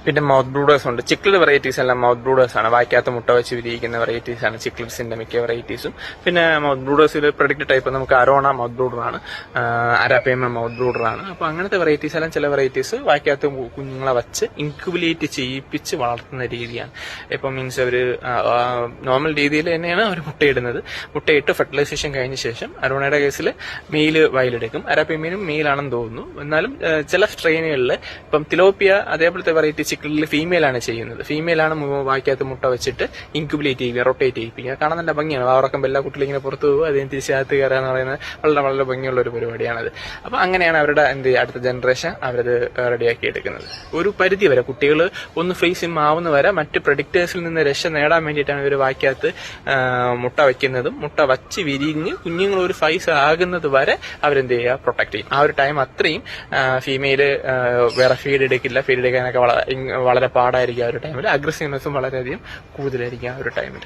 പിന്നെ mouth brooders ഉണ്ട്. ചിക്ലഡ് varieties എല്ലാം മൗത്ത് ബ്രൂഡേഴ്സ് ആണ്. വായിക്കാത്ത മുട്ട വെച്ച് വിരിയിക്കുന്ന വെറൈറ്റീസ് ആണ് ചിക്ലഡ്സിന്റെ മിക്ക വെറൈറ്റീസും. പിന്നെ മൗത്ത് ബ്രൂഡേഴ്സിൽ പ്രൊഡിക്റ്റ് ടൈപ്പ് നമുക്ക് അരോണ മൗത്ത് ബ്രൂഡറാണ്, അരാപ്പേമ മൗത്ത് ബ്രൂഡറാണ്. അപ്പൊ അങ്ങനത്തെ വെറൈറ്റീസ് എല്ലാം ചില വെറൈറ്റീസ് വായിക്കാത്ത കുഞ്ഞുങ്ങളെ വെച്ച് ഇൻക്യുബുലേറ്റ് ചെയ്യിപ്പിച്ച് വളർത്തുന്ന രീതിയാണ്. ഇപ്പൊ മീൻസ് അവര് നോർമൽ രീതിയിൽ തന്നെയാണ് അവർ മുട്ടയിടുന്നത്. മുട്ടയിട്ട് ഫെർട്ടിലൈസേഷൻ കഴിഞ്ഞ ശേഷം അരോണയുടെ കേസിൽ മെയില് വയലെടുക്കും, അരാപ്പേമയിലും മെയിലാണെന്ന് തോന്നുന്നു. എന്നാലും ചില സ്ട്രെയിനുകളിൽ ഇപ്പം തിലോപ്പിയ അതേപോലത്തെ വെറൈറ്റി ചിക്ലഡിൽ ഫീമെയിലാണ് ചെയ്യുന്നത്. ഫീമെയിലാണ് വായിക്കാത്ത മുട്ട വെച്ചിട്ട് ഇൻക്യുബുലേറ്റ് ചെയ്യുക, റൊട്ടേറ്റ് ചെയ്യിപ്പിക്കുക. കാണാൻ നല്ല ഭംഗിയാണ്. വാറക്കം എല്ലാ കുട്ടികളും ഇങ്ങനെ പുറത്തു പോകുക, അതിന് തിരിച്ചകത്ത് കയറുക എന്ന് പറയുന്നത് വളരെ വളരെ ഭംഗിയുള്ള ഒരു പരിപാടിയാണത്. അപ്പൊ അങ്ങനെയാണ് അവരുടെ അടുത്ത ജനറേഷൻ അവരത് റെഡിയാക്കി എടുക്കുന്നത്. ഒരു പരിധി വരെ കുട്ടികൾ ഒന്ന് ഫ്രീ സിം ആവുന്ന വരെ മറ്റ് പ്രഡിക്റ്റേഴ്സിൽ നിന്ന് രക്ഷ നേടാൻ വേണ്ടിയിട്ടാണ് ഇവർ വായിക്കാത്ത മുട്ട വയ്ക്കുന്നതും. മുട്ട വച്ച് വിരിഞ്ഞ് കുഞ്ഞുങ്ങൾ ഒരു ഫൈസ് ആകുന്നത് വരെ അവരെന്ത് ചെയ്യുക, പ്രൊട്ടക്ട് ചെയ്യും. ആ ഒരു ടൈം അത്രയും ഫീമെയില് വേറെ ഫീഡ് എടുക്കില്ല. ഫീഡ് എടുക്കാനൊക്കെ വളരെ പാടായിരിക്കും ആ ഒരു ടൈമിൽ. അഗ്രസീവ്നെസ്സും വളരെയധികം കൂടുതലായിരിക്കും ആ ഒരു ടൈമിൽ.